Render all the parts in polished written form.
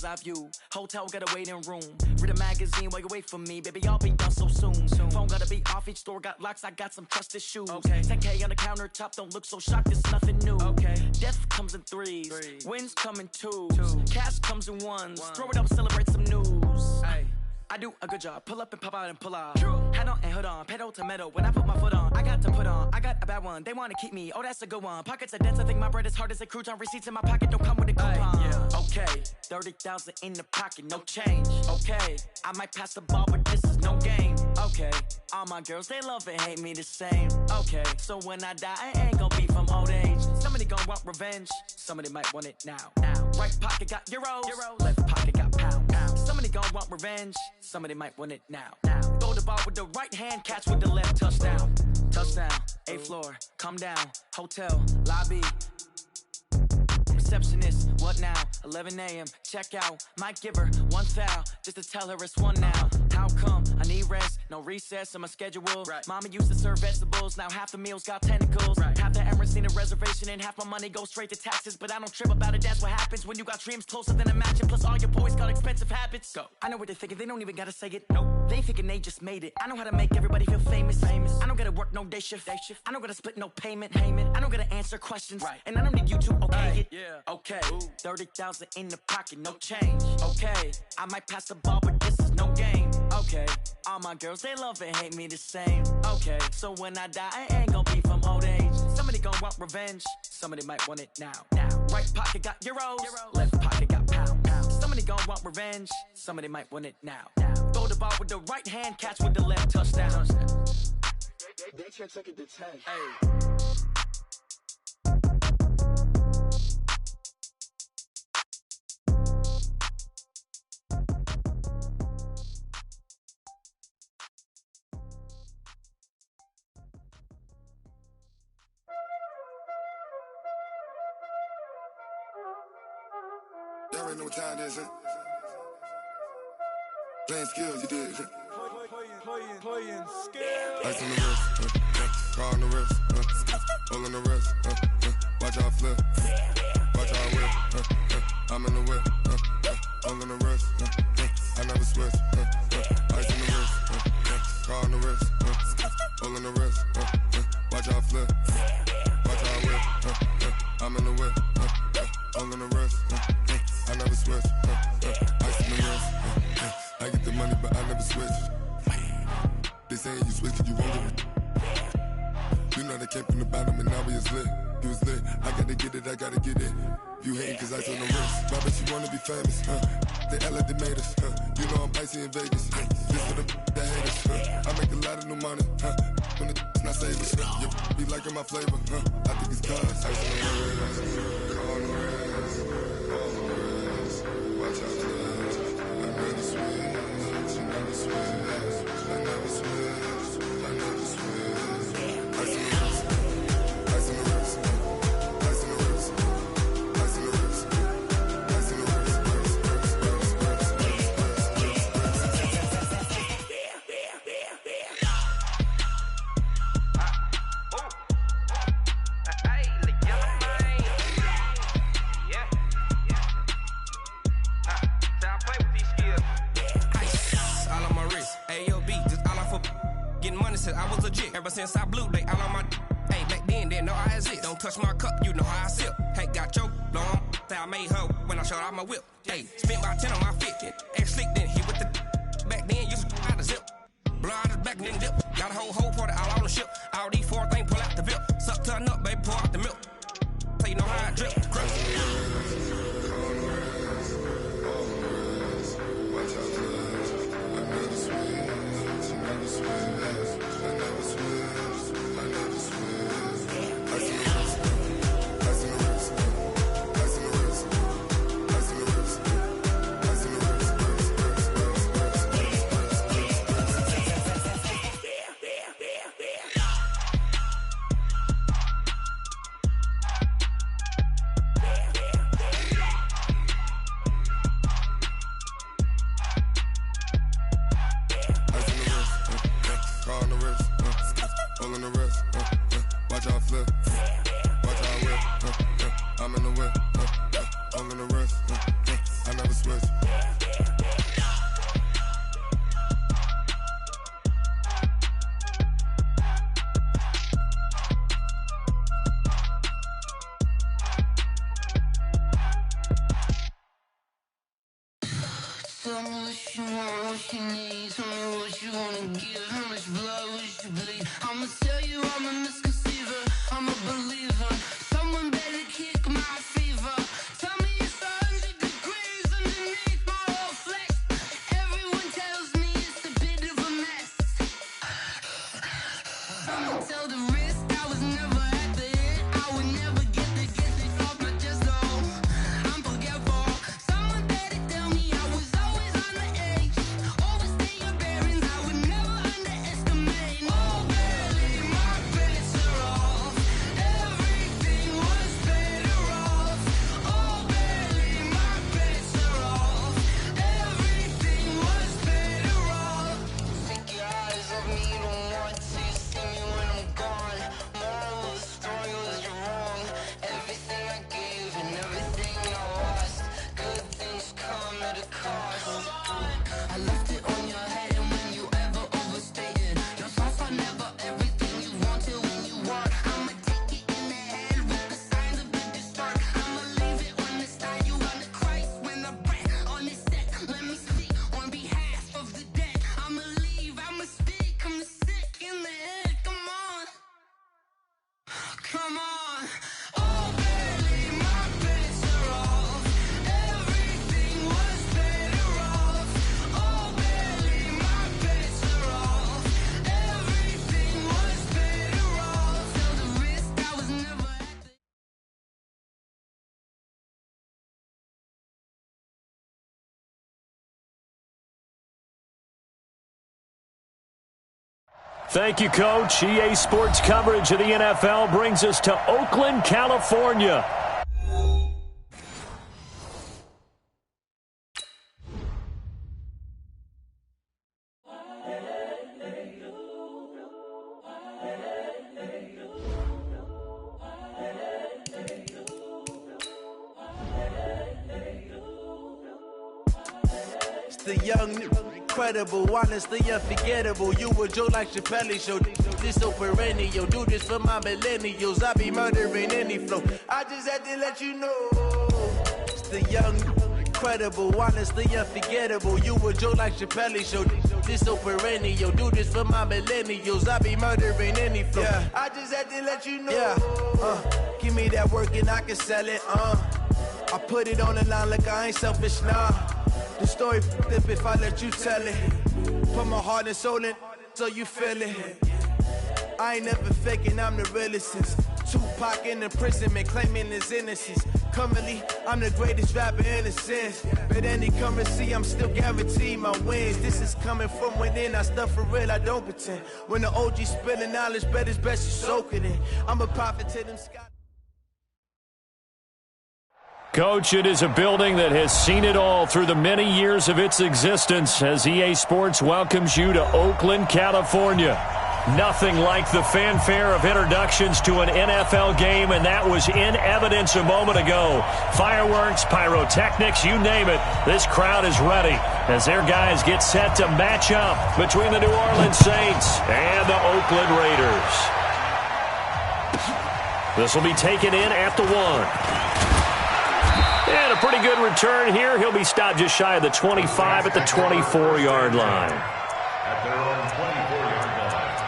bird's eye view. Hotel got a waiting room. Read a magazine while you wait for me, baby, I'll be done so soon. Phone gotta be off, each store got locks, I got some trusted shoes. 10K on the countertop, don't look so shocked, it's nothing new. Death comes in threes, wins come in twos. Cash comes in ones, throw it up, celebrate some news. I do a good job, pull up and pop out and pull out. Head on and hood on, pedal to metal. When I put my foot on, I got to put on. I got a bad one, they wanna keep me, oh that's a good one. Pockets are dense, I think my bread is hard as a crouton. Receipts in my pocket don't come with a coupon. Okay, 30,000 in the pocket, no change. Okay, I might pass the ball, but this is no game. Okay, all my girls, they love and hate me the same. Okay, so when I die, I ain't gonna be from old age. Somebody gon' want revenge, somebody might want it now. Right pocket got euros, left pocket got pounds. Somebody gon' want revenge, somebody might want it now. Throw the ball with the right hand, catch with the left, touchdown. Touchdown, 8th floor, come down, hotel, lobby. Receptionist, what now? 11 a.m. check out. Might give her one foul just to tell her it's one now. How come? I need rest, no recess in my schedule. Mama used to serve vegetables, now half the meals got tentacles. Half the Emirates need a reservation and half my money goes straight to taxes. But I don't trip about it, that's what happens when you got dreams closer than a mansion. Plus all your boys got expensive habits. Go. I know what they're thinking, they don't even gotta say it. Nope. They thinking they just made it. I know how to make everybody feel famous. I don't gotta work no day shift. I don't gotta split no payment. I don't gotta answer questions. And I don't need you to okay it. Okay, 30,000 in the pocket, no change. Okay, I might pass the ball, but this is no game. Okay, all my girls, they love and hate me the same. Okay, so when I die, I ain't gonna be from old age. Somebody gon' want revenge, somebody might want it now. Right pocket got euros, left pocket got pounds. Somebody gon' want revenge, somebody might want it now. Throw the ball with the right hand, catch with the left, touchdown. They can't take it to 10. Y'all already know what time it is, huh? Playing skills, you did. Playing skills. Ice on the wrist, car on the wrist, all on the wrist, watch out flip, watch out whip, I'm in the whip, all on the wrist, I never switch, ice on the wrist, car on the wrist, all on the wrist, watch out flip, watch out whip, I'm in the whip, all on the wrist, I never switch, ice on the wrist, I get the money but I never switch. They saying you switch cause you won't get it. You know they came from the bottom and now we is lit. You was lit, I gotta get it, I gotta get it. You hating cause I told no wrist. Why bet you wanna be famous, They act like they made us, You know I'm icy in Vegas, This for the haters, I make a lot of new money, When it's not savers, You be liking my flavor, I think it's cause ice on the wrist, car on the wrist, all on the wrist, watch out for this. I never switch, you never switch. I never switch, I never switch. Ice on the wrist, ice on the wrist, ice on the wrist, ice on the wrist, ice on the wrist, I was legit. Ever since I blew, they all on my hey, back then, didn't know I exist. Don't touch my cup, you know how I sip. Hey, got your long, say I made her when I showed out my whip. Hey, spent about 10 on my fit. Ex slick, then hit with the back then, used to out the zip. Blow out his back and then dip. Got a whole party all on the ship. All these 4 things pull out the VIP. Suck turn up, baby, pour out the milk. So you know how I drip. Tell me what you want, what you need. Tell me what you wanna give. How much blood would you bleed? I'ma tell you I'm a misconceiver. I'm a believer. Someone better kick my fever. Tell me it's 100 degrees underneath my whole flesh. Everyone tells me it's a bit of a mess. I'ma tell the risk I was never at the end. I would never get this off my chest though. I'm forgetful. Someone better tell me I was always on the edge. Overstay your bearings, I would never underestimate. Oh, barely my bets are off. Everything was better off. Oh, barely my bets are off. Everything was better off. Take your eyes off me, don't want to see me when I'm gone. Moral of the story was you're wrong. Everything I gave and everything I lost. Good things come at a cost. I left it on your head, and when you ever overstated your thoughts are never everything you wanted when you want. I'ma take it in the head with the signs of the distort. I'ma leave it on the side. You on the Christ when the breath on this set. Let me speak on behalf of the dead. I'ma leave, I'ma speak. I'm sick in the head. Come on, come on. Oh, barely my bets are off. Everything was better off. Oh, barely my bets are off. Everything was better off. Tell the risk I was never at the Thank you, Coach. EA Sports coverage of the NFL brings us to Oakland, California. It's the young, incredible, honestly unforgettable. You a Joe like Chappelle show. This so perennial. Do this for my millennials. I be murdering any flow. I just had to let you know. It's the young, incredible, honestly unforgettable. You a Joe like Chappelle show. This so perennial. Do this for my millennials. I be murdering any flow. Yeah. I just had to let you know. Yeah. Give me that work and I can sell it. I put it on the line like I ain't selfish, nah. The story flip if I let you tell it. Put my heart and soul in so you feel it. I ain't never faking, I'm the realest since Tupac in imprisonment, claiming his innocence. Currently, I'm the greatest rapper in a sense. But any currency, I'm still guaranteed my wins. This is coming from within, I stuff for real, I don't pretend. When the OG spilling knowledge, bet it's best you soak it in. I'm a prophet to them skies. Coach, it is a building that has seen it all through the many years of its existence as EA Sports welcomes you to Oakland, California. Nothing like the fanfare of introductions to an NFL game, and that was in evidence a moment ago. Fireworks, pyrotechnics, you name it. This crowd is ready as their guys get set to match up between the New Orleans Saints and the Oakland Raiders. This will be taken in at the 1. And a pretty good return here. He'll be stopped just shy of the 25 at the 24-yard line. At their own 24-yard line.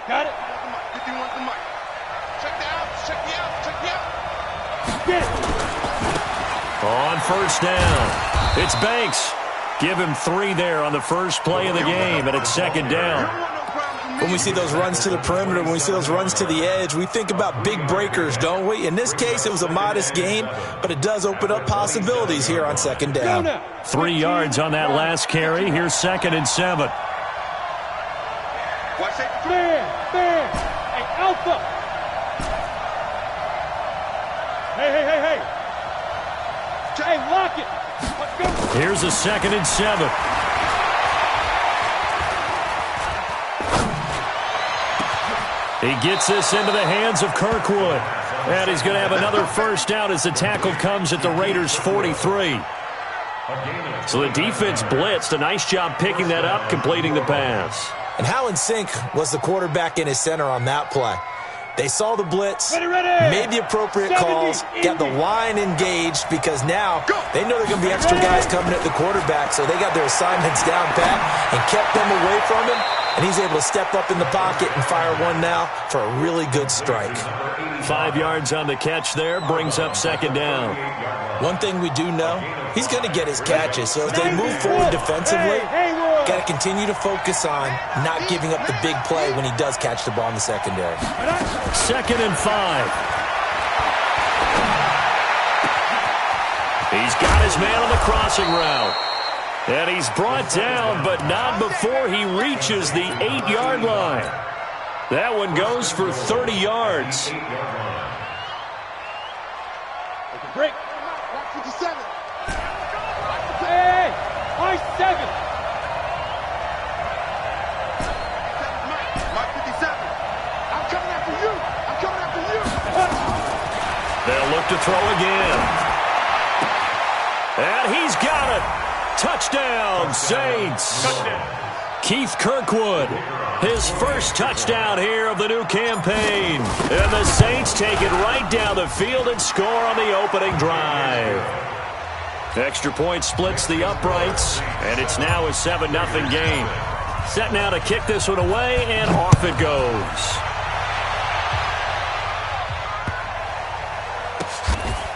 Got it. If you want the mic. Check the out. Check the out. Check the out. On first down, it's Banks. Give him 3 there on the first play of the game, and it's second down. When we see those runs to the perimeter, when we see those runs to the edge, we think about big breakers, don't we? In this case, it was a modest gain, but it does open up possibilities here on second down. 3 yards on that last carry. Here's 2nd and 7. Watch it. Man. Hey, Alpha. Hey. Hey, lock it. Let's go. Here's a 2nd and 7. He gets this into the hands of Kirkwood. And he's going to have another first down as the tackle comes at the Raiders' 43. So the defense blitzed. A nice job picking that up, completing the pass. And how in sync was the quarterback and his center on that play? They saw the blitz, made the appropriate calls, got the line engaged because now they know there are going to be extra guys coming at the quarterback, so they got their assignments down pat and kept them away from him, and he's able to step up in the pocket and fire one now for a really good strike. 5 yards on the catch there, brings up second down. One thing we do know, he's going to get his catches, so as they move forward defensively, got to continue to focus on not giving up the big play when he does catch the ball in the secondary. 2nd and 5. He's got his man on the crossing route. And he's brought down, but not before he reaches the 8-yard line. That one goes for 30 yards. Break. 57. Hey, my 7. Mike 57. I'm coming after you. I'm coming after you. They'll look to throw again. And he's got it. Touchdown, Saints. Keith Kirkwood, his first touchdown here of the new campaign. And the Saints take it right down the field and score on the opening drive. Extra point splits the uprights, and it's now a 7-0 game. Set now to kick this one away, and off it goes.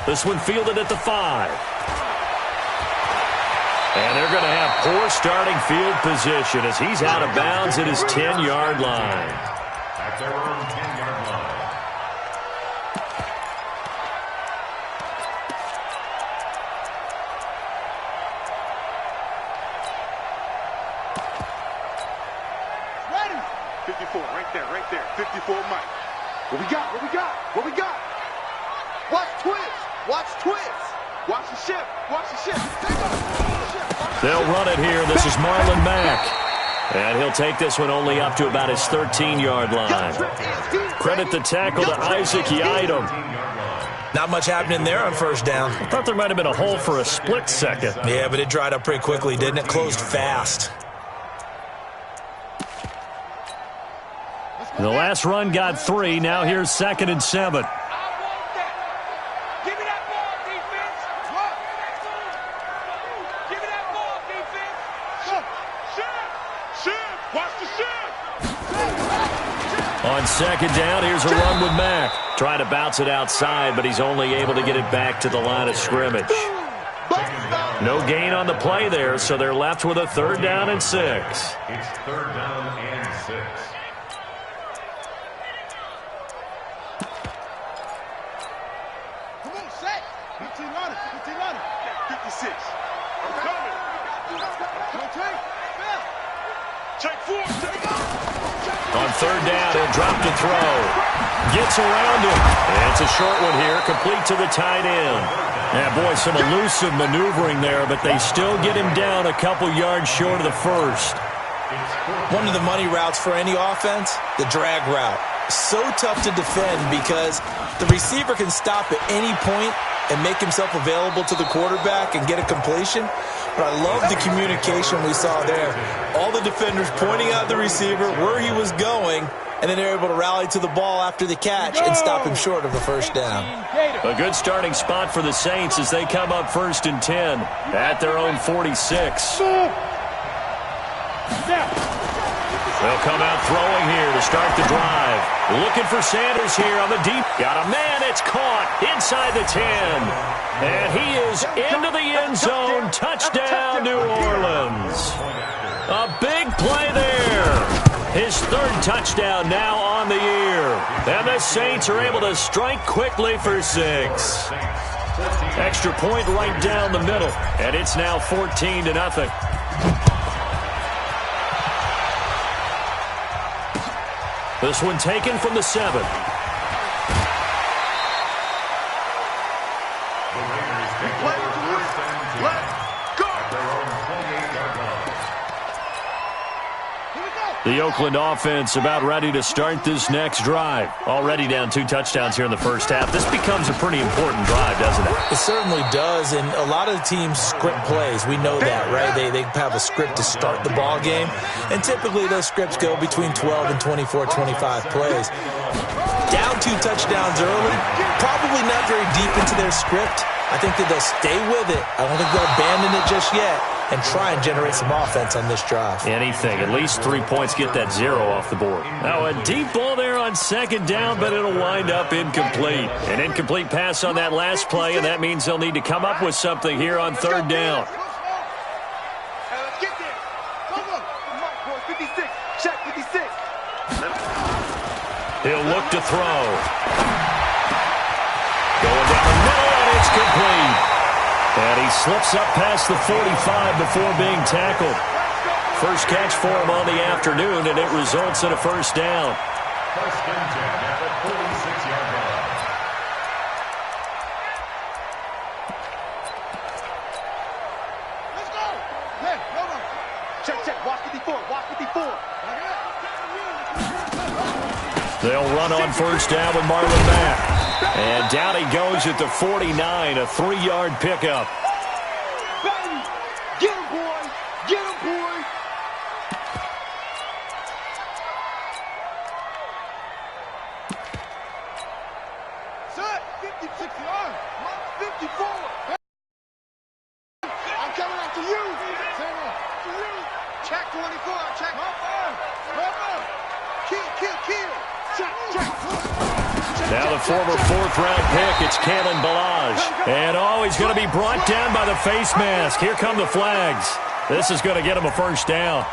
This one fielded at the 5. And they're going to have poor starting field position as he's out of bounds at his 10-yard line. At their own 10-yard line. Ready. 54, right there. 54, Mike. What we got? What we got? Watch twist. Watch the ship. They'll run it here. This is Marlon Mack. And he'll take this one only up to about his 13-yard line. Credit the tackle to Isaac Yiadom. Not much happening there on first down. I thought there might have been a hole for a split second. Yeah, but it dried up pretty quickly, didn't it? Closed fast. The last run got 3. Now here's 2nd and 7. On 2nd down, here's a run with Mack. Trying to bounce it outside, but he's only able to get it back to the line of scrimmage. No gain on the play there, so they're left with a 3rd down and 6. It's 3rd down and 6. Come on, set. 15 line. 56. I'm coming. Check 4. On 3rd down, he'll drop to throw. Gets around him. And it's a short one here, complete to the tight end. Yeah, boy, some elusive maneuvering there, but they still get him down a couple yards short of the first. One of the money routes for any offense, the drag route. So tough to defend because the receiver can stop at any point and make himself available to the quarterback and get a completion. But I love the communication we saw there. All the defenders pointing out the receiver, where he was going, and then they're able to rally to the ball after the catch and stop him short of a first down. A good starting spot for the Saints as they come up 1st and 10 at their own 46. They'll come out throwing here to start the drive. Looking for Sanders here on the deep. Got a man, it's caught inside the 10. And he is into the end zone. Touchdown, New Orleans. A big play there. His 3rd touchdown now on the year. And the Saints are able to strike quickly for 6. Extra point right down the middle. And it's now 14-0. This one taken from the 7. The Oakland offense about ready to start this next drive. Already down 2 touchdowns here in the first half. This becomes a pretty important drive, doesn't it? It certainly does, and a lot of the teams script plays. We know that, right? They have a script to start the ball game, and typically those scripts go between 12 and 24, 25 plays. Down 2 touchdowns early, probably not very deep into their script. I think that they'll stay with it. I don't think they'll abandon it just yet and try and generate some offense on this drive. Anything. At least 3 points, get that 0 off the board. Now a deep ball there on second down, but it'll wind up incomplete. An incomplete pass on that last play, and that means they'll need to come up with something here on third down. Get there. Go, go. Mark, boy, 56. Check, 56. He'll look to throw. Going down the middle, and it's complete. And he slips up past the 45 before being tackled. First catch for him on the afternoon, and it results in a first down. First and 10 at the 46-yard line. Let's go. Hey, go, go. Check, check. Watch 54. Watch 54. They'll run on first down with Marlon Mack. And down he goes at the 49, a 3-yard pickup. Baby, get him, boy. Get him, boy. Son, 56 yards. 54. I'm coming after you. To you. Check 24. Check. Kill. Check. Now the former 4th-round pick, it's Kalen Ballage. And he's going to be brought down by the face mask. Here come the flags. This is going to get him a first down.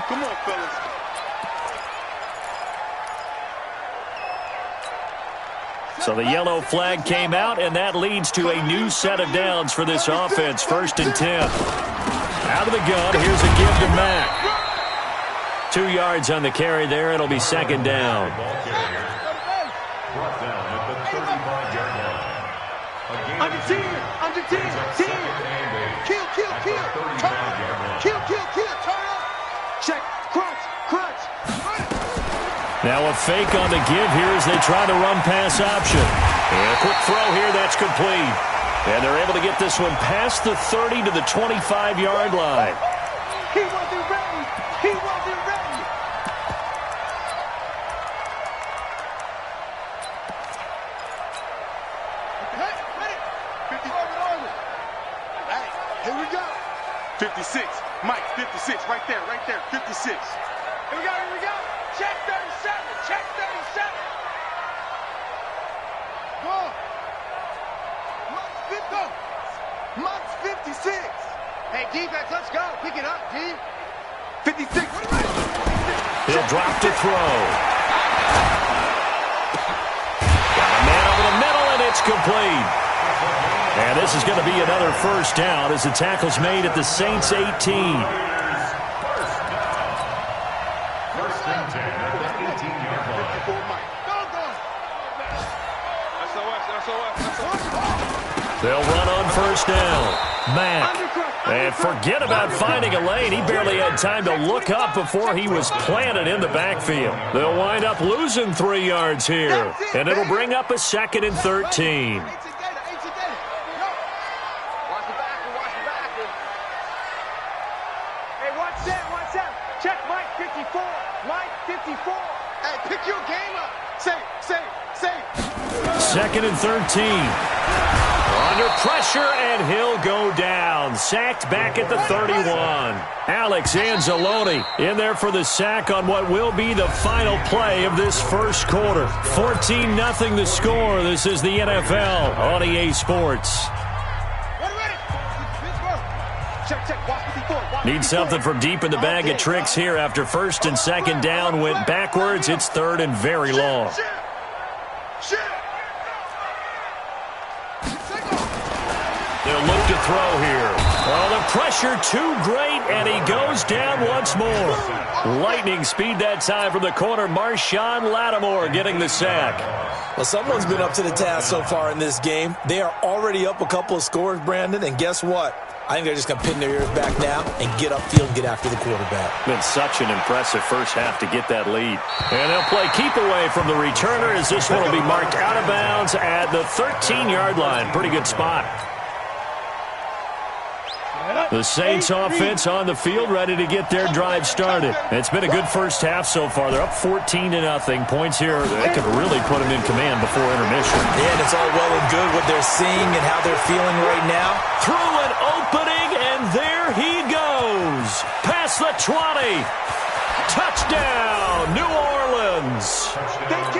Come on, fellas. So the yellow flag came out, and that leads to a new set of downs for this offense. 1st and 10. Out of the gun, here's a give to Mack. 2 yards on the carry there. It'll be second down. Brought down at the 35-yard line. Under 10. Kill. Turn up. Kill. Turn up. Check. Crunch. Now a fake on the give here as they try to run pass option. And a quick throw here, that's complete. And they're able to get this one past the 30 to the 25-yard line. He wasn't ready. Ready. 54. Here we go. 56. Mike, 56. Right there. 56. Here we go. Check 37. Go. Mike's 56. Hey, defense, let's go. Pick it up, D. 56. He'll drop to throw. Got a man over the middle, and it's complete. And this is going to be another first down as the tackle's made at the Saints 18. First and 10 at the 18-yard line. 54, Mike. Go. SOS. They'll run on first down. Mack. And forget about finding a lane. He barely had time to look up before he was planted in the backfield. They'll wind up losing 3 yards here. And it'll bring up a 2nd and 13. Check Mike 54. Mike 54. Hey, pick your game up. Say. 2nd and 13. Under pressure, and he'll go down. Sacked back at the 31. Alex Anzalone in there for the sack on what will be the final play of this first quarter. 14-0 the score. This is the NFL on EA Sports. Need something from deep in the bag of tricks here after 1st and 2nd down went backwards. It's 3rd and very long. They'll look to throw here. Oh, the pressure too great, and he goes down once more. Lightning speed that time from the corner. Marshawn Lattimore getting the sack. Well, someone's been up to the task so far in this game. They are already up a couple of scores, Brandon, and guess what? I think they're just going to pin their ears back now and get upfield and get after the quarterback. Been such an impressive first half to get that lead. And they'll play keep away from the returner as this one will be marked out of bounds at the 13-yard line. Pretty good spot. The Saints offense on the field, ready to get their drive started. It's been a good first half so far. They're up 14-0. Points here, they could really put them in command before intermission. Yeah, and it's all well and good what they're seeing and how they're feeling right now. Through an opening, and there he goes. Past the 20. Touchdown, New Orleans.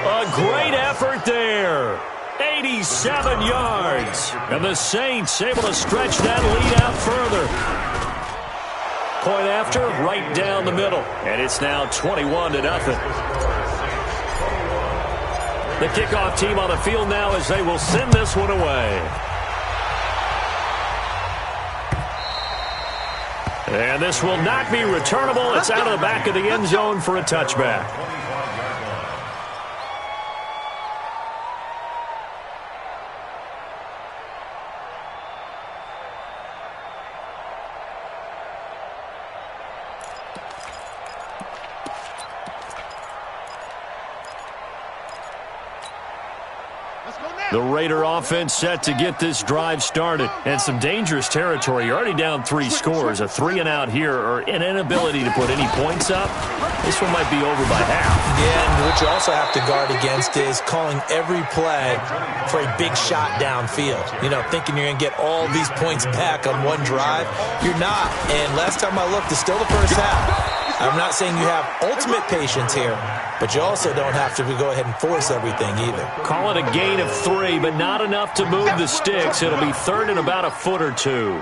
A great effort there. 87 yards. And the Saints able to stretch that lead out further. Point after, right down the middle. And it's now 21-0. The kickoff team on the field now as they will send this one away. And this will not be returnable. It's out of the back of the end zone for a touchback. The Raider offense set to get this drive started. And some dangerous territory. You're already down 3 scores. A 3-and-out here or an inability to put any points up. This one might be over by half. Yeah, and what you also have to guard against is calling every play for a big shot downfield. You know, thinking you're going to get all these points back on one drive. You're not. And last time I looked, it's still the first half. I'm not saying you have ultimate patience here, but you also don't have to go ahead and force everything either. Call it a gain of 3, but not enough to move the sticks. It'll be third and about a foot or two.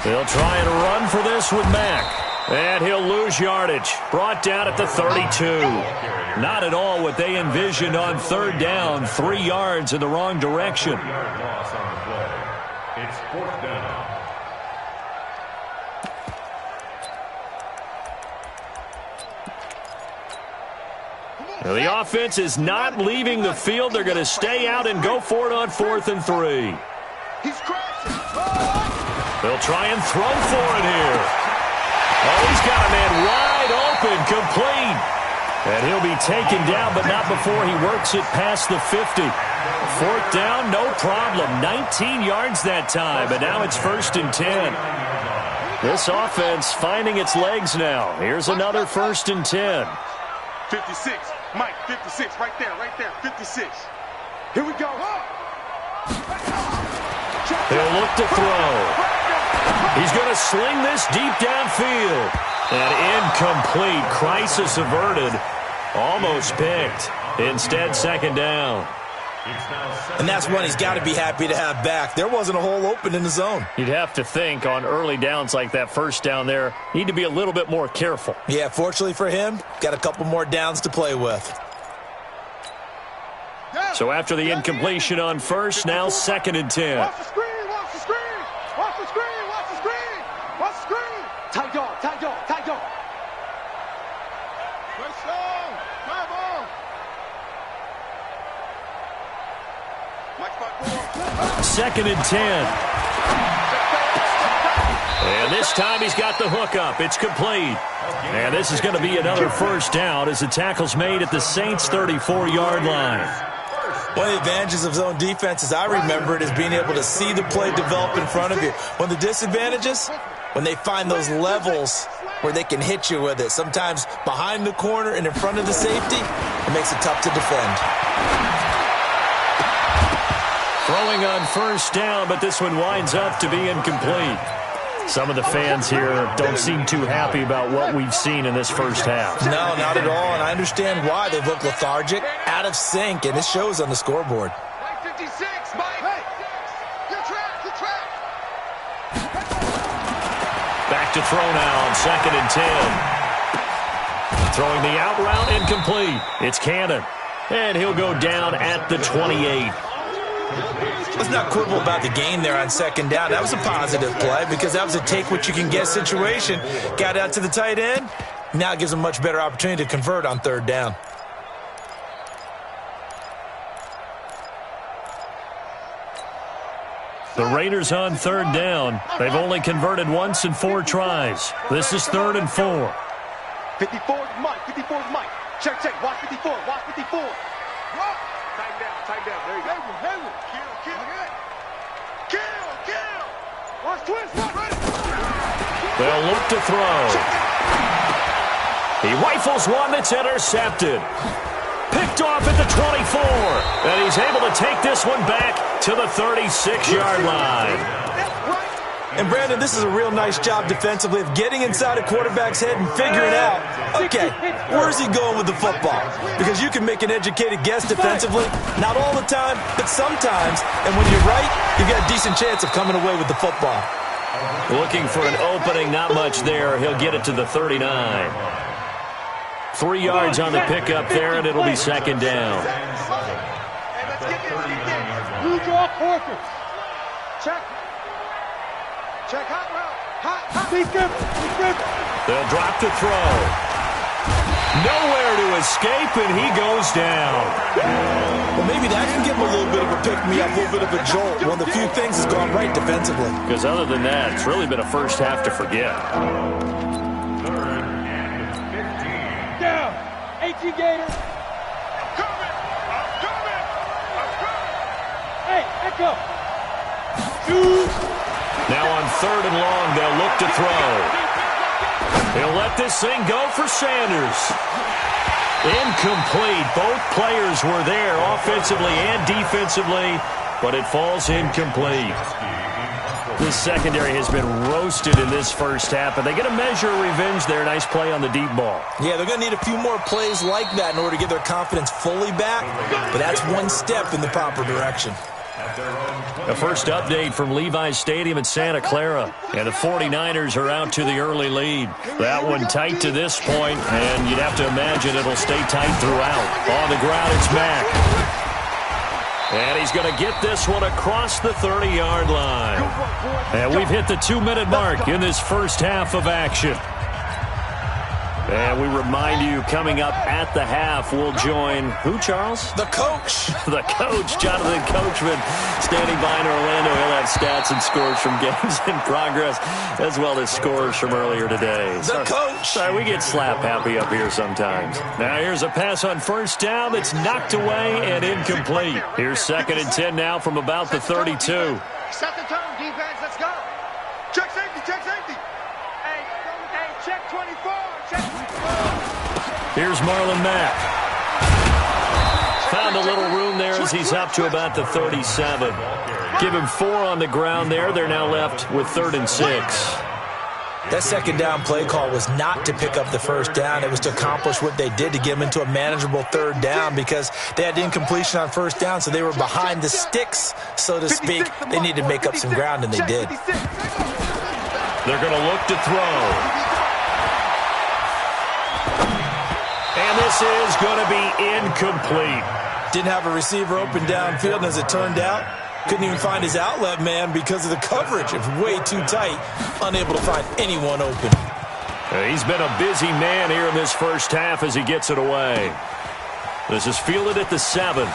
They'll try and run for this with Mack. And he'll lose yardage. Brought down at the 32. Not at all what they envisioned on third down. 3 yards in the wrong direction. It's fourth down. Now the offense is not leaving the field. They're going to stay out and go for it on 4th and 3. They'll try and throw for it here. Oh, he's got a man wide open, complete. And he'll be taken down, but not before he works it past the 50. 4th down, no problem. 19 yards that time, but now it's 1st and 10. This offense finding its legs now. Here's another 1st and 10. 56, Mike, 56, right there, 56. Here we go. They'll look to throw. He's going to sling this deep downfield. And incomplete. Crisis averted. Almost picked. Instead, 2nd down. And that's one he's got to be happy to have back. There wasn't a hole open in the zone. You'd have to think on early downs like that first down there, need to be a little bit more careful. Yeah, fortunately for him, got a couple more downs to play with. So after the incompletion on first, now 2nd and 10. Watch the screen, watch the screen, watch the screen, watch the screen, watch the screen. Tight dog, tight dog, tight dog. Great song, my ball. Mike, 2nd and 10. And this time he's got the hook up. It's complete. And this is going to be another 1st down as the tackle's made at the Saints' 34-yard line. One of the advantages of zone defense, as I remember it, is being able to see the play develop in front of you. One of the disadvantages, when they find those levels where they can hit you with it, sometimes behind the corner and in front of the safety, it makes it tough to defend. Throwing on 1st down, but this one winds up to be incomplete. Some of the fans here don't seem too happy about what we've seen in this first half. No, not at all, and I understand why. They look lethargic, out of sync, and it shows on the scoreboard. 56, Mike. Hey, good track, good track. Back to throw now on 2nd and 10. Throwing the out route, incomplete. It's Cannon, and he'll go down at the 28. Let's not quibble about the gain there on 2nd down. That was a positive play because that was a take-what-you-can-get situation. Got out to the tight end. Now it gives him a much better opportunity to convert on 3rd down. The Raiders on third down. They've only converted once in 4 tries. This is 3rd and 4. 54 is Mike. 54 is Mike. Check. Watch 54. Watch 54. Tighten down. There you go. Kill. Watch twist. Ready. They'll look to throw. He rifles one that's intercepted. Picked off at the 24. And he's able to take this one back to the 36-yard line. And, Brandon, this is a real nice job defensively of getting inside a quarterback's head and figuring out, okay, where's he going with the football? Because you can make an educated guess defensively, not all the time, but sometimes. And when you're right, you've got a decent chance of coming away with the football. Looking for an opening, not much there. He'll get it to the 39. 3 yards on the pickup there, and it'll be 2nd down. You draw quarters. Check hot route. Be careful. They'll drop to throw. Nowhere to escape, and he goes down. Well, maybe that can give him a little bit of a pick-me-up, a little bit of a jolt. One of the few things has gone right defensively. Because other than that, it's really been a first half to forget. 3rd and 15. Down. 18 Gators. I'm coming. Hey, echo. 2. Now on 3rd and long, they'll look to throw. He'll let this thing go for Sanders. Incomplete. Both players were there offensively and defensively, but it falls incomplete. This secondary has been roasted in this first half, and they get a measure of revenge there. Nice play on the deep ball. Yeah, they're going to need a few more plays like that in order to get their confidence fully back, but that's one step in the proper direction. The first update from Levi's Stadium in Santa Clara, and the 49ers are out to the early lead. That one tight to this point, and you'd have to imagine it'll stay tight throughout. On the ground, it's Mack. And he's going to get this one across the 30-yard line. And we've hit the 2-minute mark in this first half of action. And we remind you, coming up at the half, we'll join who, Charles? The coach. The coach, Jonathan Coachman, standing by in Orlando. He'll have stats and scores from games in progress, as well as scores from earlier today. The coach. Sorry, we get slap happy up here sometimes. Now here's a pass on first down that's knocked away and incomplete. Here's 2nd and 10 now from about the 32. Set the tone, defense. Let's go. Check safety. Hey, check 24. Here's Marlon Mack. Found a little room there as he's up to about the 37. Give him 4 on the ground there. They're now left with 3rd and 6. That 2nd down play call was not to pick up the first down. It was to accomplish what they did to get them into a manageable 3rd down because they had incompletion on first down, so they were behind the sticks, so to speak. They needed to make up some ground, and they did. They're going to look to throw. And this is going to be incomplete. Didn't have a receiver open downfield, and as it turned out, couldn't even find his outlet man because of the coverage. It was way too tight, unable to find anyone open. He's been a busy man here in this first half as he gets it away. This is fielded at the 7.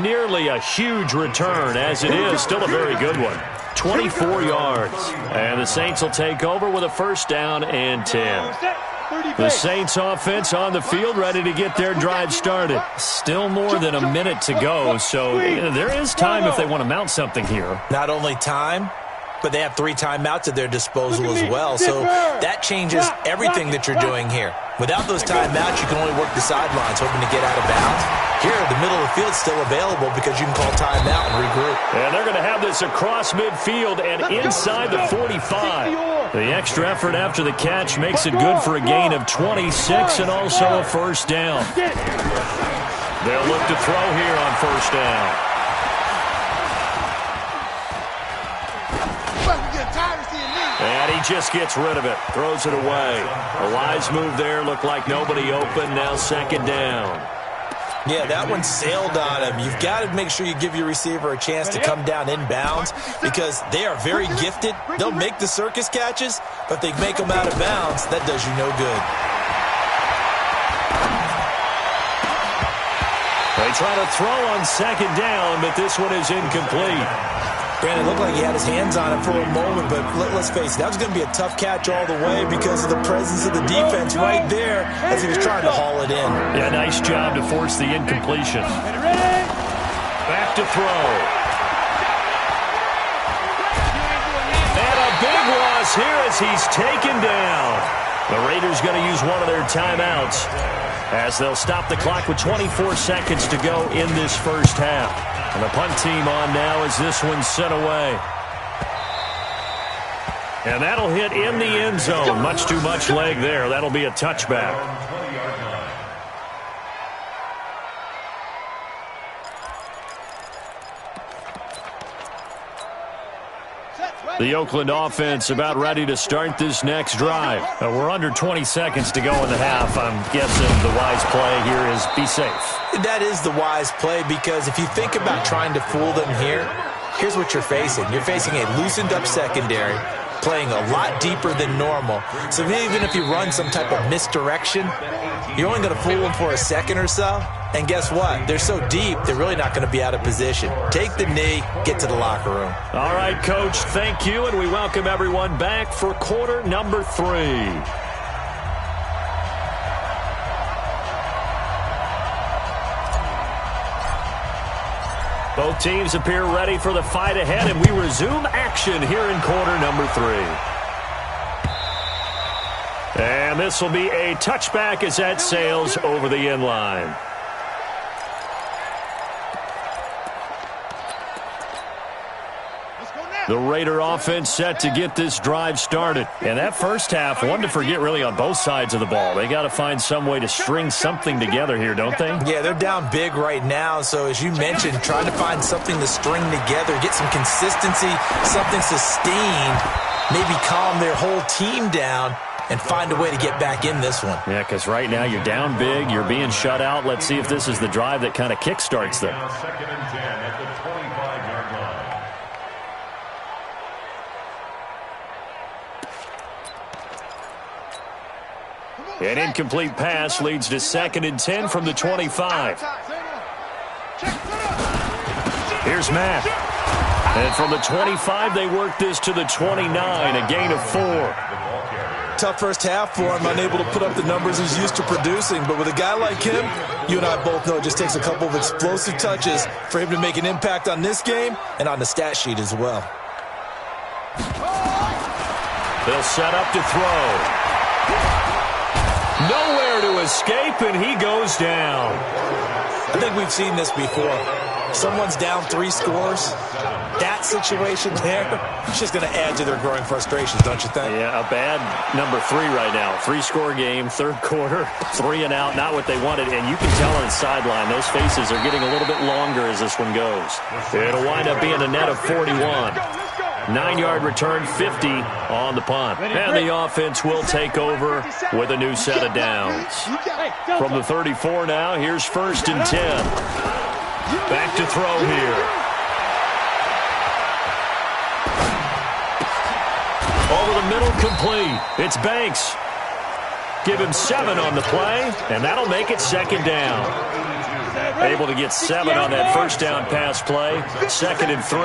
Nearly a huge return, as it is. Still a very good one. 24 yards. And the Saints will take over with a first down and 10. The Saints offense on the field, ready to get their drive started. Still more than a minute to go, so there is time if they want to mount something here. Not only time, but they have 3 timeouts at their disposal as well, so that changes everything that you're doing here. Without those timeouts, you can only work the sidelines, hoping to get out of bounds. Here, the middle of the field is still available because you can call timeout and regroup. And they're going to have this across midfield and inside the 45. The extra effort after the catch makes it good for a gain of 26 and also a first down. They'll look to throw here on first down. And he just gets rid of it, throws it away. A wise move there, looked like nobody open, now 2nd down. Yeah, that one sailed on him. You've got to make sure you give your receiver a chance to come down inbounds because they are very gifted. They'll make the circus catches, but if they make them out of bounds, that does you no good. They try to throw on second down, but this one is incomplete. Brandon, looked like he had his hands on it for a moment, but let's face it, that was going to be a tough catch all the way because of the presence of the defense right there as he was trying to haul it in. Yeah, nice job to force the incompletion. Back to throw. And a big loss here as he's taken down. The Raiders going to use one of their timeouts as they'll stop the clock with 24 seconds to go in this first half. And the punt team on now as this one's sent away. And that'll hit in the end zone. Much too much leg there. That'll be a touchback. The Oakland offense about ready to start this next drive. We're under 20 seconds to go in the half. I'm guessing the wise play here is be safe. That is the wise play because if you think about trying to fool them here, here's what you're facing. You're facing a loosened up secondary, playing a lot deeper than normal. So even if you run some type of misdirection, you're only going to fool them for a second or so. And guess what? They're so deep, they're really not going to be out of position. Take the knee, get to the locker room. All right, Coach, thank you, and we welcome everyone back for quarter number 3. Both teams appear ready for the fight ahead, and we resume action here in quarter number 3. And this will be a touchback as that sails over the end line. The Raider offense set to get this drive started. And that first half, one to forget really on both sides of the ball. They got to find some way to string something together here, don't they? Yeah, they're down big right now. So as you mentioned, trying to find something to string together, get some consistency, something sustained, maybe calm their whole team down and find a way to get back in this one. Yeah, because right now you're down big, you're being shut out. Let's see if this is the drive that kind of kickstarts them. Second and 10 at the 25-yard line. An incomplete pass leads to second and 10 from the 25. Here's Matt. And from the 25, they work this to the 29, a gain of 4. Tough first half for him, unable to put up the numbers he's used to producing. But with a guy like him, you and I both know it just takes a couple of explosive touches for him to make an impact on this game and on the stat sheet as well. They'll set up to throw. Nowhere to escape, and he goes down. I think we've seen this before. Someone's down 3 scores. That situation there, it's just going to add to their growing frustrations, don't you think? Yeah, a bad number 3 right now. 3-score game, third quarter, 3 and out, not what they wanted. And you can tell on the sideline, those faces are getting a little bit longer as this one goes. It'll wind up being a net of 41. 9-yard return, 50 on the punt. And the offense will take over with a new set of downs. From the 34 now, here's first and 10. Back to throw here. Over the middle, complete. It's Banks. Give him 7 on the play, and that'll make it second down. Able to get 7 on that first down pass play. Second and 3.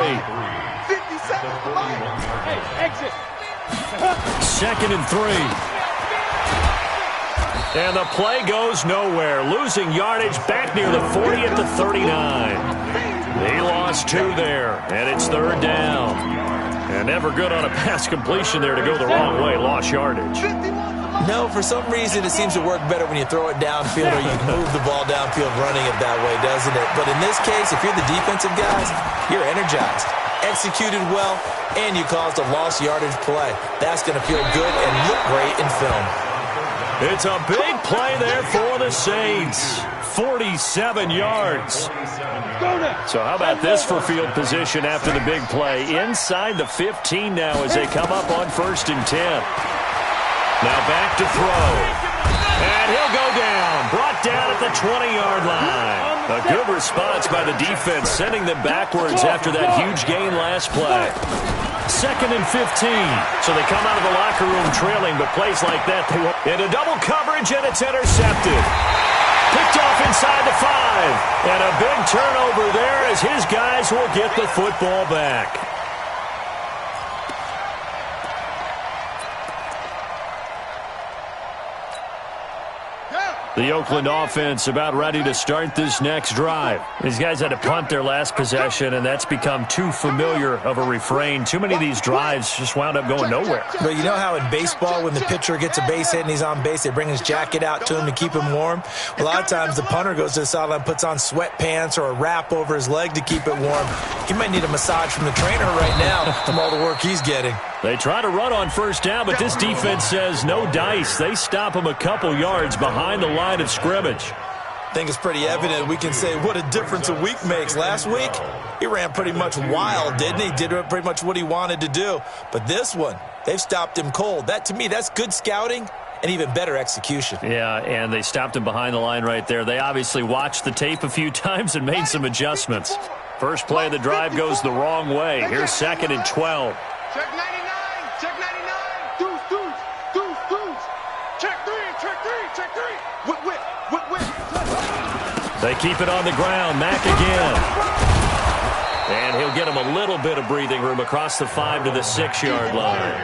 Second and 3. And the play goes nowhere. Losing yardage back near the 40 at the 39. He lost 2 there, and it's third down. And never good on a pass completion there to go the wrong way. Lost yardage. No, for some reason it seems to work better when you throw it downfield or you can move the ball downfield running it that way, doesn't it? But in this case, if you're the defensive guys, you're energized. Executed well, and you caused a lost yardage play. That's going to feel good and look great in film. It's a big play there for the Saints. 47 yards. So how about this for field position after the big play? Inside the 15 now as they come up on first and 10. Now back to throw. And he'll go down. Brought down at the 20-yard line. A good response by the defense, sending them backwards after that huge gain last play. Second and 15. So they come out of the locker room trailing, but plays like that, they won't. Into double coverage, and it's intercepted. Picked off inside the 5. And a big turnover there as his guys will get the football back. The Oakland offense about ready to start this next drive. These guys had to punt their last possession, and that's become too familiar of a refrain. Too many of these drives just wound up going nowhere. But you know how in baseball, when the pitcher gets a base hit and he's on base, they bring his jacket out to him to keep him warm? A lot of times the punter goes to the sideline, puts on sweatpants or a wrap over his leg to keep it warm. He might need a massage from the trainer right now from all the work he's getting. They try to run on first down, but this defense says no dice. They stop him a couple yards behind the line of scrimmage. I think it's pretty evident. We can say what a difference a week makes. Last week, he ran pretty much wild, didn't he? Did pretty much what he wanted to do. But this one, they've stopped him cold. That, to me, that's good scouting and even better execution. Yeah, and they stopped him behind the line right there. They obviously watched the tape a few times and made some adjustments. First play of the drive goes the wrong way. Here's 2nd and 12. Check 99. Check 99. Deuce. Check 3. Check 3. Whip. They keep it on the ground. Mack again. And he'll get him a little bit of breathing room across the 5 to the 6-yard line.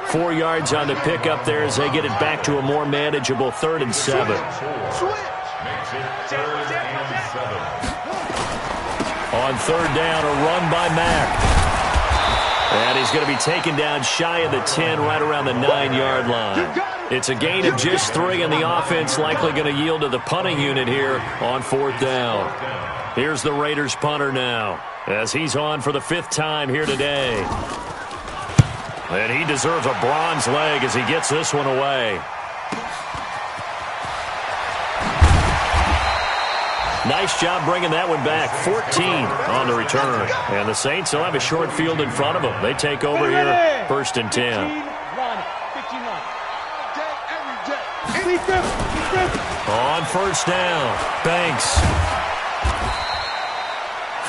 4 yards on the pickup there as they get it back to a more manageable 3rd and 7. On 3rd down, a run by Mack. And he's going to be taken down shy of the 10, right around the 9-yard line. It's a gain of just 3, and the offense likely going to yield to the punting unit here on 4th down. Here's the Raiders punter now, as he's on for the 5th time here today. And he deserves a bronze leg as he gets this one away. Nice job bringing that one back. 14 on the return. And the Saints will have a short field in front of them. They take over here, 1st and 10. On 1st down, Banks.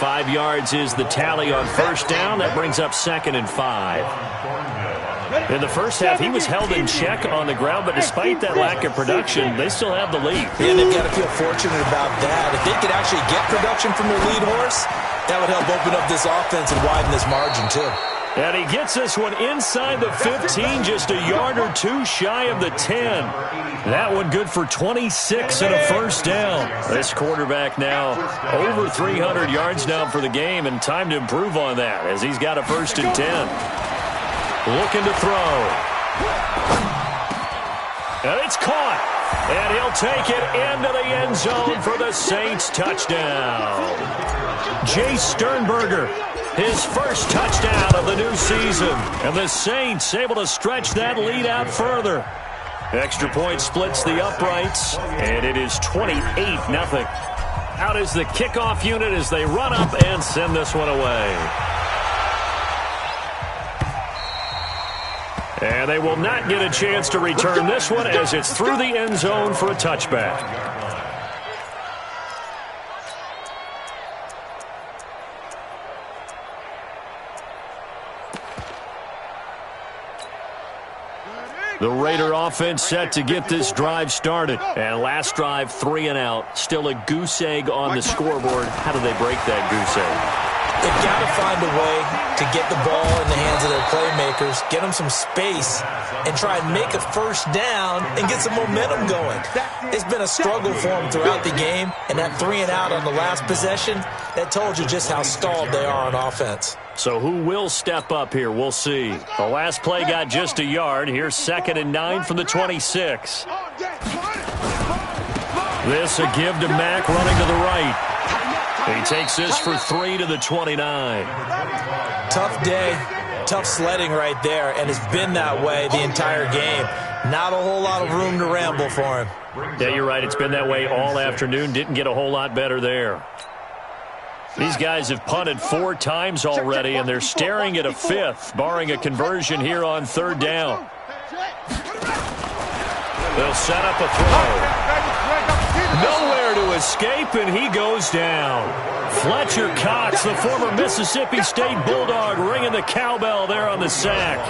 5 yards is the tally on 1st down. That brings up 2nd and 5. In the first half, he was held in check on the ground, but despite that lack of production, they still have the lead. Yeah, they've got to feel fortunate about that. If they could actually get production from their lead horse, that would help open up this offense and widen this margin, too. And he gets this one inside the 15, just a yard or 2 shy of the 10. That one good for 26 and a 1st down. This quarterback now over 300 yards now for the game, and time to improve on that as he's got a 1st and 10. Looking to throw. And it's caught. And he'll take it into the end zone for the Saints touchdown. Jay Sternberger, his first touchdown of the new season. And the Saints able to stretch that lead out further. Extra point splits the uprights, and it is 28-0. Out is the kickoff unit as they run up and send this one away. And they will not get a chance to return this one as it's through the end zone for a touchback. The Raider offense set to get this drive started. And last drive, 3 and out. Still a goose egg on the scoreboard. How do they break that goose egg? They've got to find a way to get the ball in the hands of their playmakers, get them some space, and try and make a 1st down and get some momentum going. It's been a struggle for them throughout the game, and that 3 and out on the last possession, that told you just how stalled they are on offense. So who will step up here? We'll see. The last play got just a yard. Here's 2nd and 9 from the 26. This a give to Mack running to the right. He takes this for 3 to the 29. Tough day, tough sledding right there, and it's been that way the entire game. Not a whole lot of room to ramble for him. Yeah, you're right. It's been that way all afternoon. Didn't get a whole lot better there. These guys have punted 4 times already, and they're staring at a 5th, barring a conversion here on 3rd down. They'll set up a throw. Nowhere to escape, and he goes down. Fletcher Cox, the former Mississippi State Bulldog, ringing the cowbell there on the sack.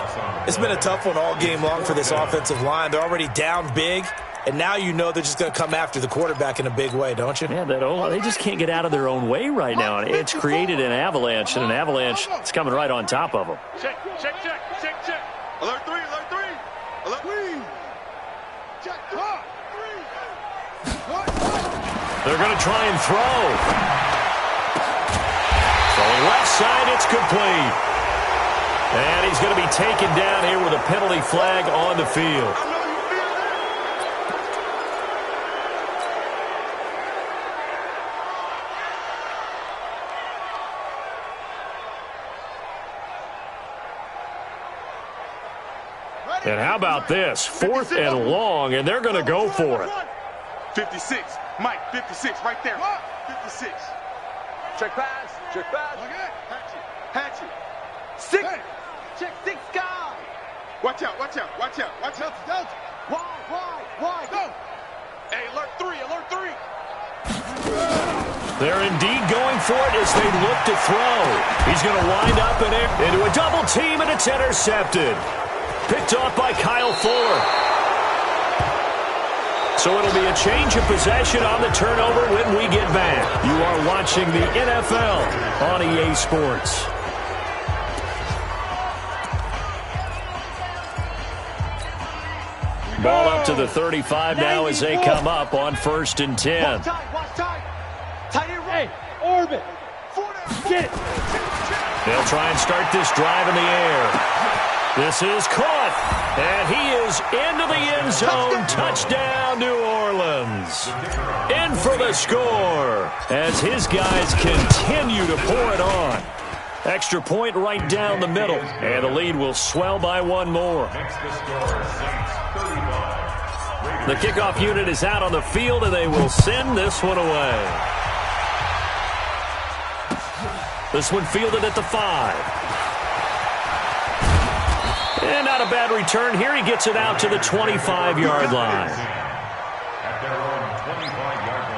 It's been a tough one all game long for this offensive line. They're already down big, and now you know they're just going to come after the quarterback in a big way, don't you? Yeah, they just can't get out of their own way right now. It's created an avalanche, and an avalanche is coming right on top of them. Check. Alert 3. Alert 3. Check. They're going to try and throw. So left side, it's complete. And he's going to be taken down here with a penalty flag on the field. And how about this? 4th and long, and they're going to go for it. 56. Mike, 56 right there. 56. Check pass. Hatchet. 6. Check 6 guys. Watch out. Wide. Go. Hey, alert 3. They're indeed going for it as they look to throw. He's going to wind up into a double team, and it's intercepted. Picked off by Kyle Fuller. So it'll be a change of possession on the turnover when we get back. You are watching the NFL on EA Sports. Ball up to the 35 now as they come up on 1st and 10. Hey, orbit. Get it. They'll try and start this drive in the air. This is caught, and he is into the end zone. Touchdown, New Orleans. In for the score as his guys continue to pour it on. Extra point right down the middle, and the lead will swell by one more. The kickoff unit is out on the field, and they will send this one away. This one fielded at the 5. And not a bad return here. He gets it out to the 25-yard line. At their own 25-yard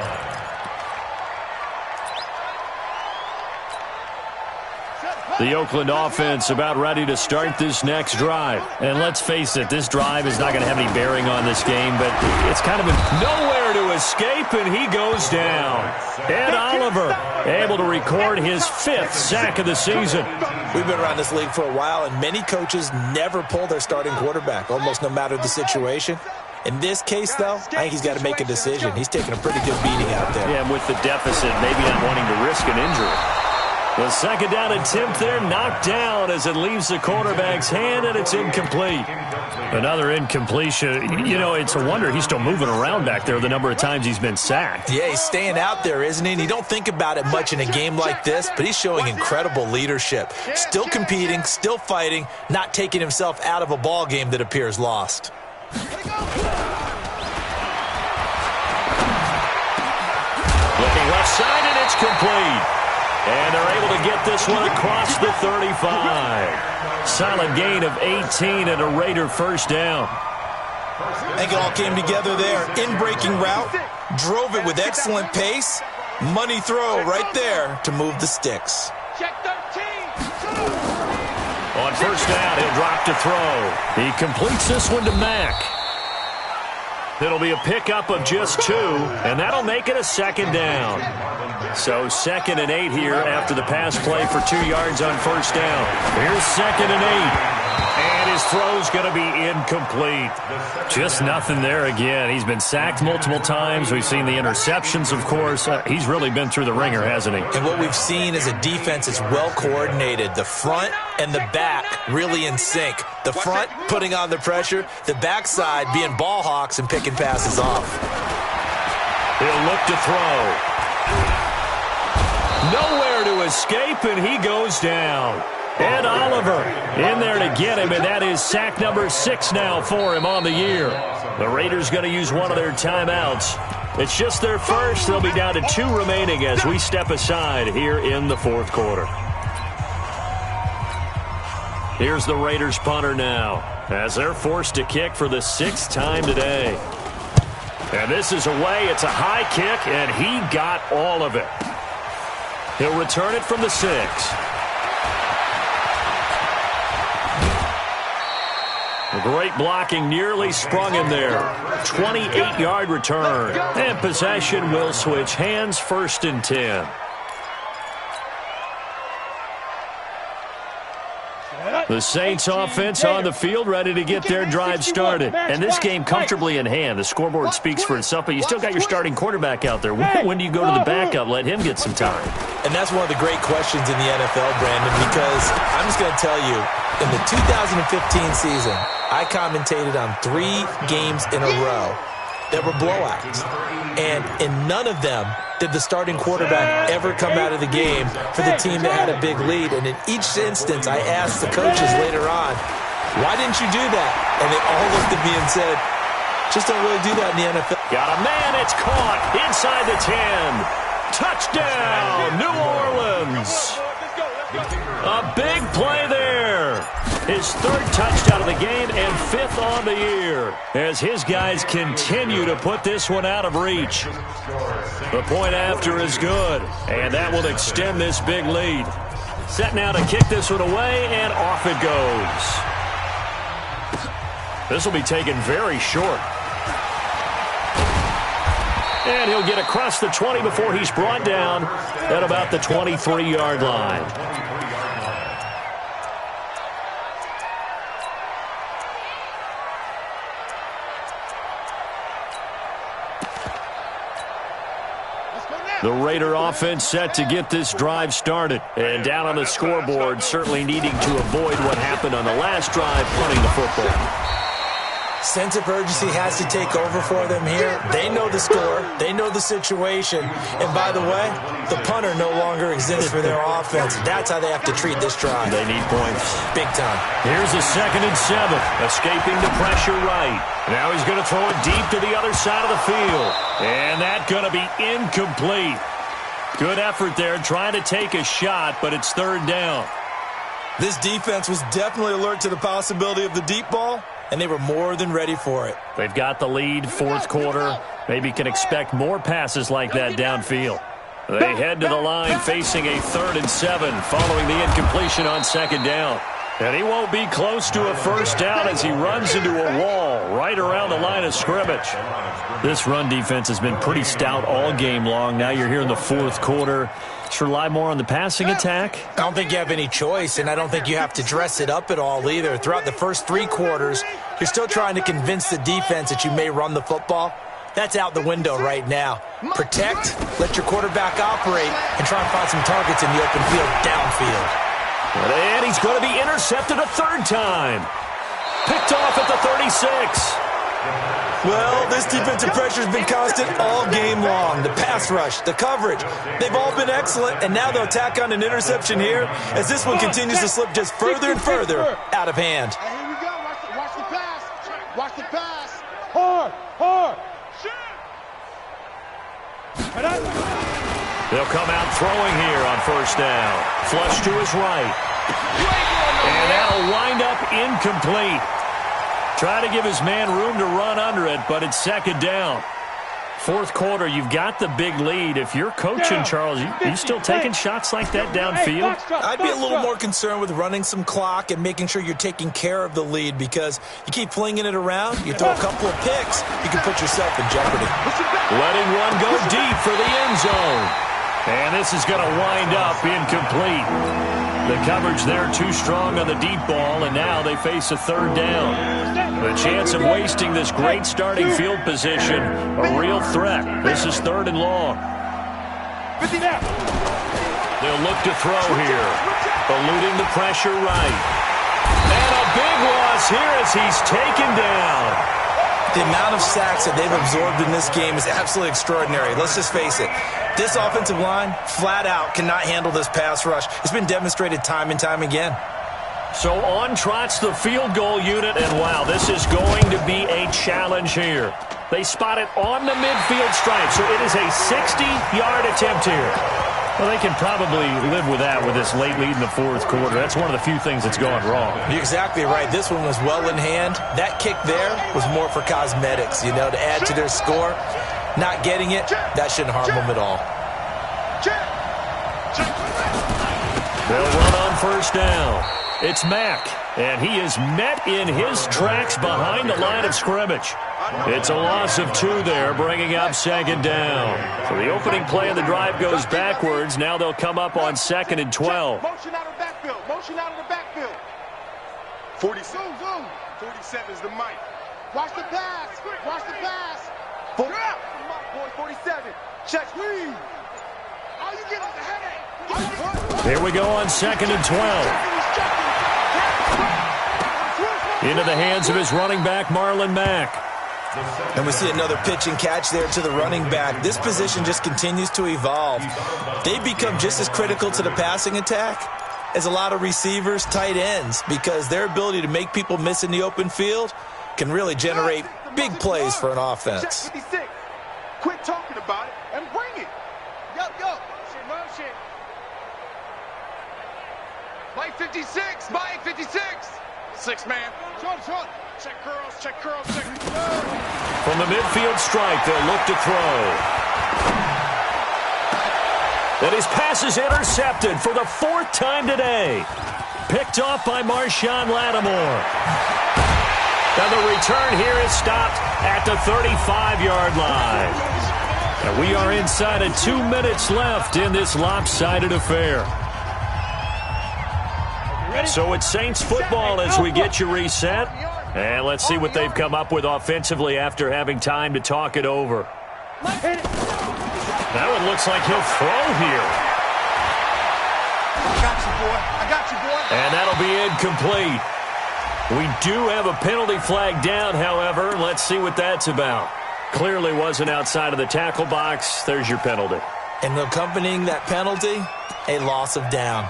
line. The Oakland offense about ready to start this next drive. And let's face it, this drive is not going to have any bearing on this game, but it's kind of nowhere to escape, and he goes down. Ed Oliver able to record his 5th sack of the season. We've been around this league for a while, and many coaches never pull their starting quarterback, almost no matter the situation. In this case, though, I think he's got to make a decision. He's taking a pretty good beating out there. Yeah, and with the deficit, maybe not wanting to risk an injury. The second down attempt there knocked down as it leaves the quarterback's hand, and it's incomplete. Another incompletion. You know, it's a wonder he's still moving around back there the number of times he's been sacked. Yeah, he's staying out there, isn't he? And you don't think about it much in a game like this, but he's showing incredible leadership. Still competing, still fighting, not taking himself out of a ball game that appears lost. Looking left side, and it's complete. And they're able to get this one across the 35. Solid gain of 18 and a Raider first down. I think it all came together there. In-breaking route, drove it with excellent pace. Money throw right there to move the sticks. On first down, he'll drop to throw. He completes this one to Mack. It'll be a pickup of just 2, and that'll make it a second down. So 2nd and 8 here after the pass play for 2 yards on first down. Here's 2nd and 8. And his throw's going to be incomplete. Just nothing there again. He's been sacked multiple times. We've seen the interceptions, of course. He's really been through the ringer, hasn't he? And what we've seen is a defense that's well coordinated. The front and the back really in sync. The front putting on the pressure. The backside being ball hawks and picking passes off. He'll look to throw. Nowhere to escape, and he goes down. Ed Oliver in there to get him, and that is sack number 6 now for him on the year. The Raiders going to use one of their timeouts. It's just their first. They'll be down to 2 remaining as we step aside here in the 4th quarter. Here's the Raiders punter now as they're forced to kick for the 6th time today. And this is away. It's a high kick, and he got all of it. He'll return it from the 6. 1 Great blocking, nearly sprung him there. 28-yard return. And possession will switch hands, 1st and 10. The Saints offense on the field, ready to get their drive started. And this game comfortably in hand. The scoreboard speaks for itself, but you still got your starting quarterback out there. When do you go to the backup? Let him get some time. And that's one of the great questions in the NFL, Brandon, because I'm just going to tell you, in the 2015 season, I commentated on 3 games in a row that were blowouts. And in none of them did the starting quarterback ever come out of the game for the team that had a big lead. And in each instance, I asked the coaches later on, why didn't you do that? And they all looked at me and said, just don't really do that in the NFL. Got a man, it's caught inside the 10. Touchdown, New Orleans. A big play there. His 3rd touchdown of the game and 5th on the year as his guys continue to put this one out of reach. The point after is good, and that will extend this big lead. Set now to kick this one away, and off it goes. This will be taken very short. And he'll get across the 20 before he's brought down at about the 23-yard line. The Raider offense set to get this drive started. And down on the scoreboard, certainly needing to avoid what happened on the last drive, punting the football. Sense of urgency has to take over for them here. They know the score. They know the situation. And by the way, the punter no longer exists for their offense. That's how they have to treat this drive. They need points. Big time. Here's a 2nd and 7. Escaping the pressure right. Now he's going to throw it deep to the other side of the field. And that's going to be incomplete. Good effort there trying to take a shot, but it's 3rd down. This defense was definitely alert to the possibility of the deep ball, and they were more than ready for it. They've got the lead, 4th quarter. Maybe can expect more passes like that downfield. They head to the line facing a 3rd and 7 following the incompletion on 2nd down. And he won't be close to a 1st down as he runs into a wall right around the line of scrimmage. This run defense has been pretty stout all game long. Now you're here in the 4th quarter. Should rely more on the passing attack? I don't think you have any choice, and I don't think you have to dress it up at all either. Throughout the first 3 quarters, you're still trying to convince the defense that you may run the football. That's out the window right now. Protect, let your quarterback operate, and try and find some targets in the open field downfield. And he's going to be intercepted a 3rd time. Picked off at the 36. Well, this defensive pressure has been constant all game long. The pass rush, the coverage, they've all been excellent, and now they'll tack on an interception here as this one continues to slip just further and further out of hand. Hey, here we go. Watch the pass. Watch the pass. Hard. They'll come out throwing here on 1st down. Flush to his right. And that'll wind up incomplete. Try to give his man room to run under it, but it's 2nd down. 4th quarter, you've got the big lead. If you're coaching, Charles, you still taking shots like that downfield? I'd be a little more concerned with running some clock and making sure you're taking care of the lead, because you keep flinging it around, you throw a couple of picks, you can put yourself in jeopardy. Letting one go deep for the end zone. And this is going to wind up incomplete. The coverage there too strong on the deep ball, and now they face a 3rd down. The chance of wasting this great starting field position, a real threat. This is 3rd and long. They'll look to throw here, eluding the pressure right. And a big loss here as he's taken down. The amount of sacks that they've absorbed in this game is absolutely extraordinary. Let's just face it. This offensive line, flat out, cannot handle this pass rush. It's been demonstrated time and time again. So on trots the field goal unit, and wow, this is going to be a challenge here. They spot it on the midfield stripe, so it is a 60-yard attempt here. Well, they can probably live with that with this late lead in the 4th quarter. That's one of the few things that's gone wrong. You're exactly right. This one was well in hand. That kick there was more for cosmetics, to add to their score. Not getting it, that shouldn't harm them at all. They'll run on 1st down. It's Mack. And he is met in his tracks behind the line of scrimmage. It's a loss of 2 there, bringing up 2nd down. So the opening play of the drive goes backwards. Now they'll come up on 2nd and 12. Motion out of the backfield. Motion out of the backfield. 47. 47 is the mic. Watch the pass. Watch the pass. Boy, 47. Check. Please. Oh, you get the headache. Here we go on 2nd and 12. Into the hands of his running back, Marlon Mack. And we see another pitch and catch there to the running back. This position just continues to evolve. They become just as critical to the passing attack as a lot of receivers, tight ends, because their ability to make people miss in the open field can really generate big plays for an offense. Check 56. Quit talking about it and bring it. Go. Motion. Mike 56. Mike 56. 6-man. Short. Check curls. From the midfield stripe, they'll look to throw. And his pass is intercepted for the 4th time today. Picked off by Marshawn Lattimore. And the return here is stopped at the 35-yard line. And we are inside of 2 minutes left in this lopsided affair. So it's Saints football as we get you reset. And let's see what they've come up with offensively after having time to talk it over. That one looks like he'll throw here. I got you, boy. And that'll be incomplete. We do have a penalty flag down, however. Let's see what that's about. Clearly wasn't outside of the tackle box. There's your penalty. And accompanying that penalty, a loss of down.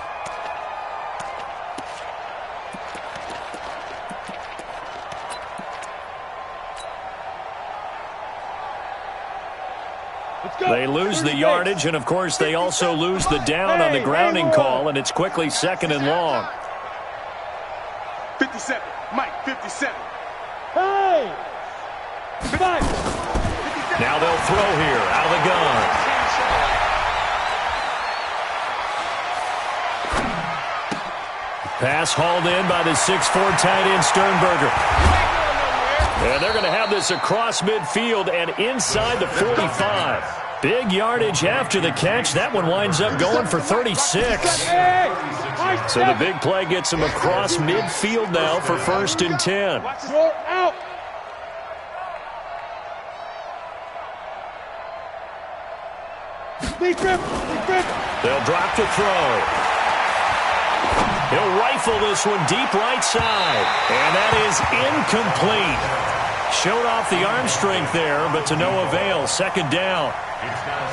They lose the yardage, and, of course, they also lose the down on the grounding call, and it's quickly 2nd and long. 57. Mike, 57. Hey! 5. Now they'll throw here out of the gun. Pass hauled in by the 6'4" tight end Sternberger. And they're going to have this across midfield and inside the 45. Big yardage after the catch. That one winds up going for 36. So the big play gets them across midfield now for 1st and 10. You're out. They'll drop to throw. He'll rifle this one deep right side. And that is incomplete. Showed off the arm strength there, but to no avail. 2nd down.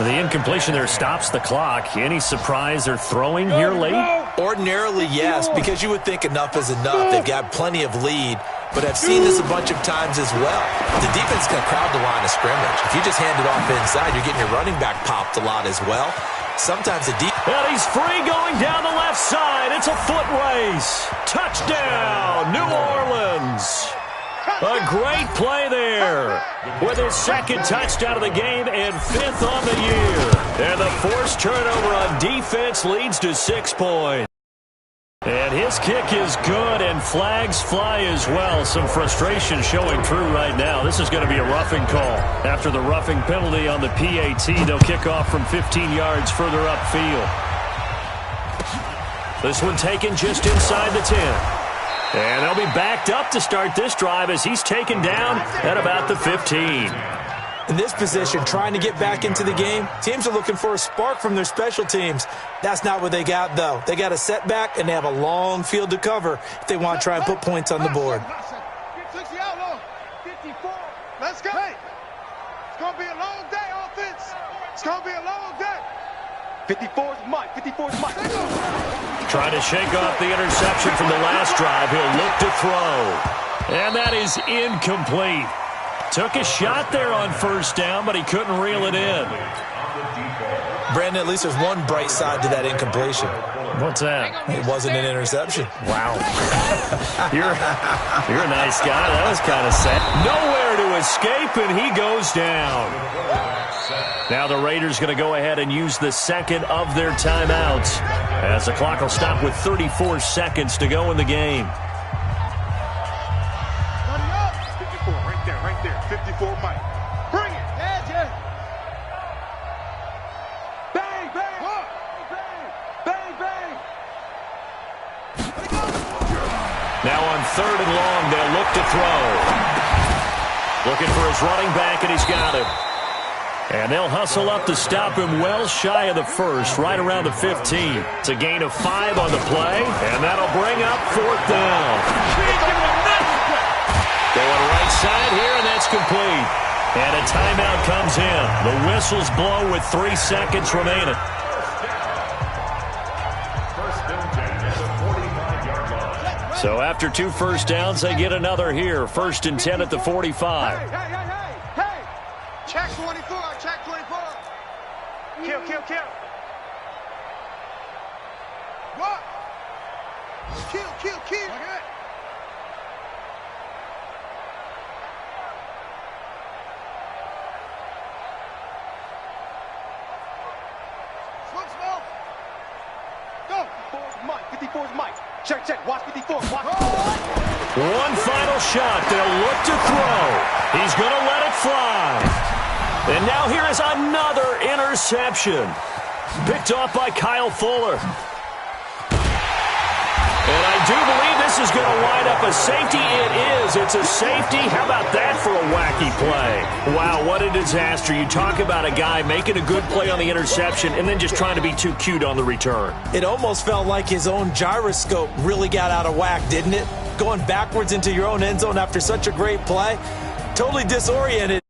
The incompletion there stops the clock. Any surprise they're throwing here late? Ordinarily, yes, because you would think enough is enough. They've got plenty of lead, but I've seen this a bunch of times as well. The defense can crowd the line of scrimmage. If you just hand it off inside, you're getting your running back popped a lot as well. Sometimes the deep... And he's free going down the left side. It's a foot race. Touchdown, New Orleans. A great play there with his 2nd touchdown of the game and 5th on the year. And the forced turnover on defense leads to 6 points. And his kick is good, and flags fly as well. Some frustration showing through right now. This is going to be a roughing call. After the roughing penalty on the PAT, they'll kick off from 15 yards further upfield. This one taken just inside the 10. And they'll be backed up to start this drive as he's taken down at about the 15. In this position, trying to get back into the game, teams are looking for a spark from their special teams. That's not what they got, though. They got a setback, and they have a long field to cover if they want to try and put points on the board. 54. Let's go. Hey, it's going to be a long day, offense. It's going to be a long day. 54 is Mike. 54 is Mike. Trying to shake off the interception from the last drive. He'll look to throw. And that is incomplete. Took a shot there on 1st down, but he couldn't reel it in. Brandon, at least there's one bright side to that incompletion. What's that? It wasn't an interception. Wow. You're a nice guy. That was kind of sad. Nowhere to escape, and he goes down. Now the Raiders going to go ahead and use the 2nd of their timeouts as the clock will stop with 34 seconds to go in the game. there. 54 Mike. Bring it. Yeah. Bang, bang. What? Bang, bang. Now on 3rd and long, they'll look to throw. Looking for his running back, and he's got him. And they'll hustle up to stop him well shy of the first, right around the 15. It's a gain of 5 on the play, and that'll bring up 4th down. Going right side here, and that's complete. And a timeout comes in. The whistles blow with 3 seconds remaining. So after 2 first downs, they get another here. 1st and 10 at the 45. Hey. Check 24. Check 24. Kill. What? Kill. Okay. Smoke. Go. 54's Mike. Check. Watch 54. Watch. One final shot. They'll look to throw. He's going to let it fly. And now here is another interception. Picked off by Kyle Fuller. And I do believe this is going to wind up a safety. It is. It's a safety. How about that for a wacky play? Wow, what a disaster. You talk about a guy making a good play on the interception and then just trying to be too cute on the return. It almost felt like his own gyroscope really got out of whack, didn't it? Going backwards into your own end zone after such a great play. Totally disoriented.